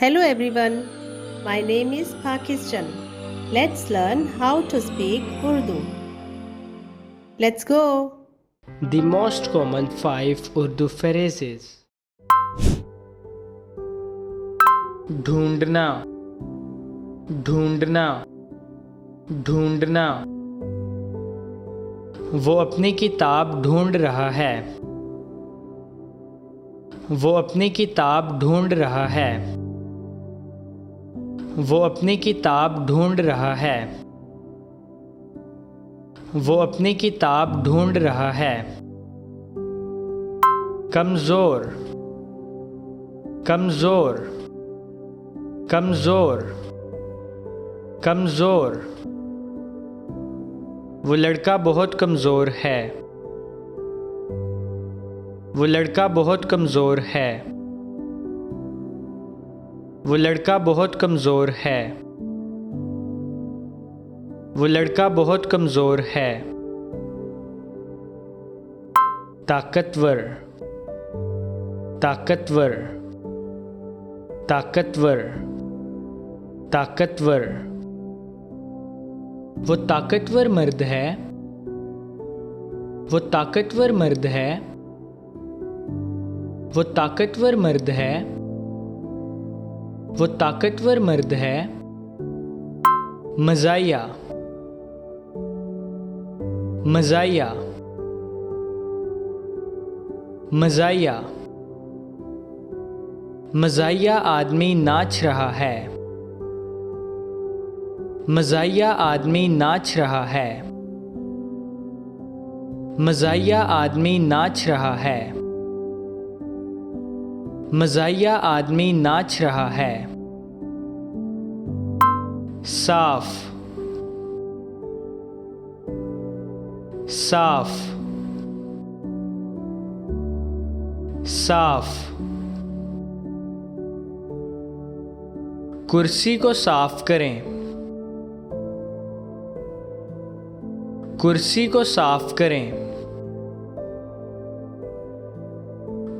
Hello everyone, my name is Pakistan. Let's learn how to speak Urdu. Let's go. The most common 5 Urdu phrases. ढूंढना, ढूंढना, ढूंढना। वो अपनी किताब ढूंढ रहा है। वो अपनी किताब ढूंढ रहा है। वो अपनी किताब ढूंढ रहा है। वो अपनी किताब ढूंढ रहा है। कमज़ोर, कमज़ोर, कमज़ोर, कमज़ोर। वो लड़का बहुत कमज़ोर है। वो लड़का बहुत कमज़ोर है। वो लड़का बहुत कमज़ोर है। वो लड़का बहुत कमज़ोर है। ताकतवर, ताकतवर, ताकतवर, ताकतवर। वो ताकतवर मर्द है। वो ताकतवर मर्द है। वो ताकतवर मर्द है। वो ताकतवर मर्द है। मज़ाया, मज़ाया, मज़ाया। मज़ाया आदमी नाच रहा है। मज़ाया आदमी नाच रहा है। मज़ाया आदमी नाच रहा है। मज़ाया आदमी नाच रहा है। साफ, साफ, साफ। कुर्सी को साफ करें। कुर्सी को साफ करें।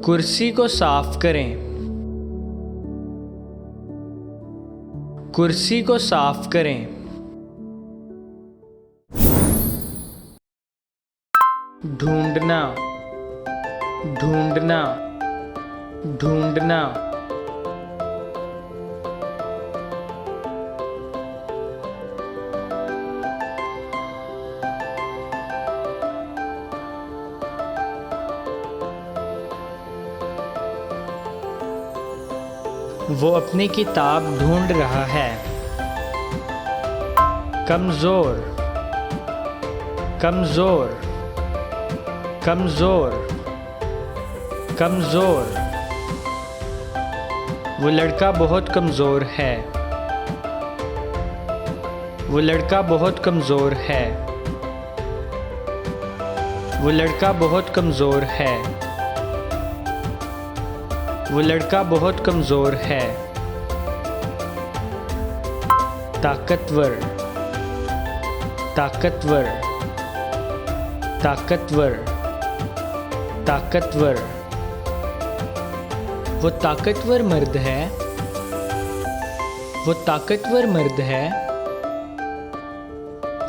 कुर्सी को साफ करें। कुर्सी को साफ करें। ढूंढना, ढूंढना, ढूंढना। वो अपनी किताब ढूंढ रहा है। कमज़ोर, कमज़ोर, कमज़ोर, कमज़ोर। वो लड़का बहुत कमज़ोर है। वो लड़का बहुत कमज़ोर है। वो लड़का बहुत कमज़ोर है। वो लड़का बहुत कमज़ोर है। ताकतवर, ताकतवर, ताकतवर, ताकतवर। वो ताकतवर मर्द है। वो ताकतवर मर्द है।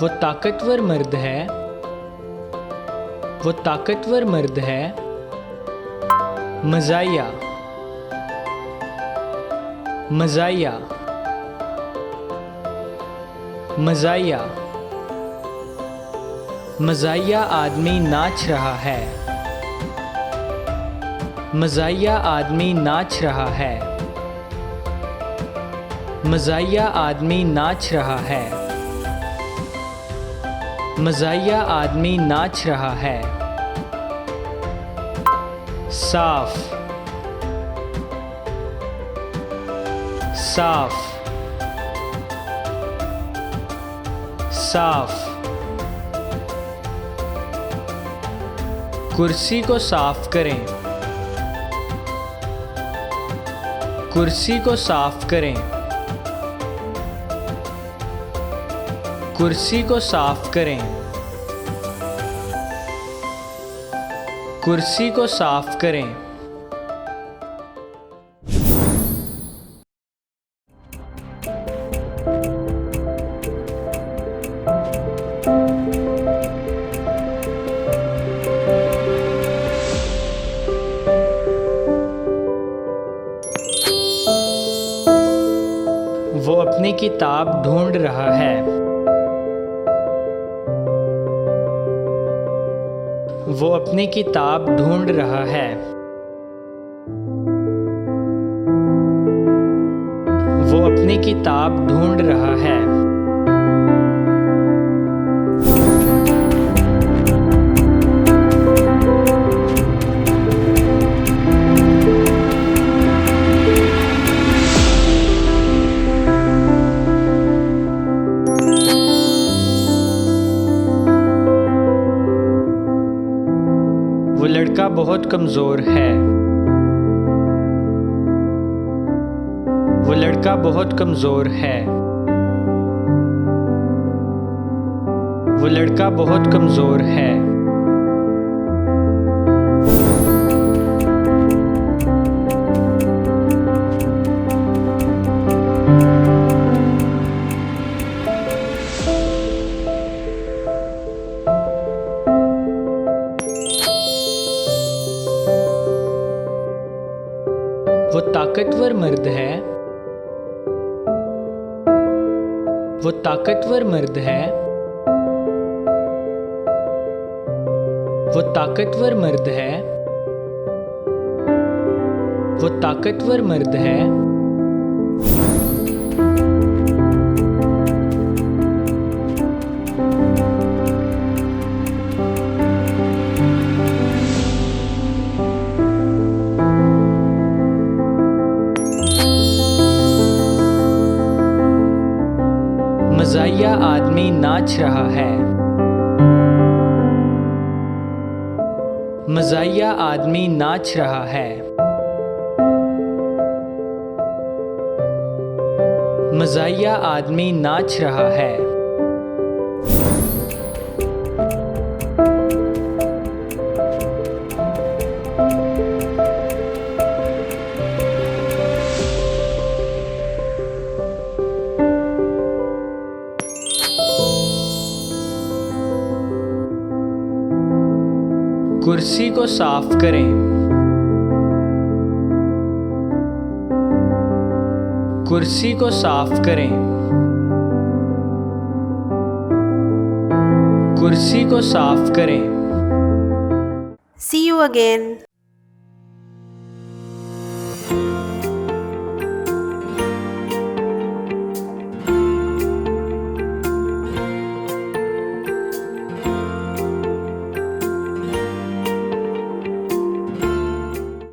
वो ताकतवर मर्द है। वो ताकतवर मर्द है। मज़ाया, मज़ाया, मज़ाया। मज़ाया आदमी नाच रहा है। मज़ाया आदमी नाच रहा है। मज़ाया आदमी नाच रहा है। मज़ाया आदमी नाच रहा है। साफ, साफ, साफ। कुर्सी को साफ करें। कुर्सी को साफ करें। कुर्सी को साफ करें। कुर्सी को साफ करें। वो अपनी किताब ढूंढ रहा है। वो अपनी किताब ढूंढ रहा है। वो अपनी किताब ढूंढ रहा है। वो लड़का बहुत कमज़ोर है। वो लड़का बहुत कमज़ोर है। वो लड़का बहुत कमज़ोर है। वो ताकतवर मर्द है। वो ताकतवर मर्द है। वो ताकतवर मर्द है। वो ताकतवर मर्द है। मज़ाहिया आदमी नाच रहा है। मज़ाहिया आदमी नाच रहा है। मज़ाहिया आदमी नाच रहा है। कुर्सी को साफ करें। कुर्सी को साफ करें। कुर्सी को साफ करें। See you again.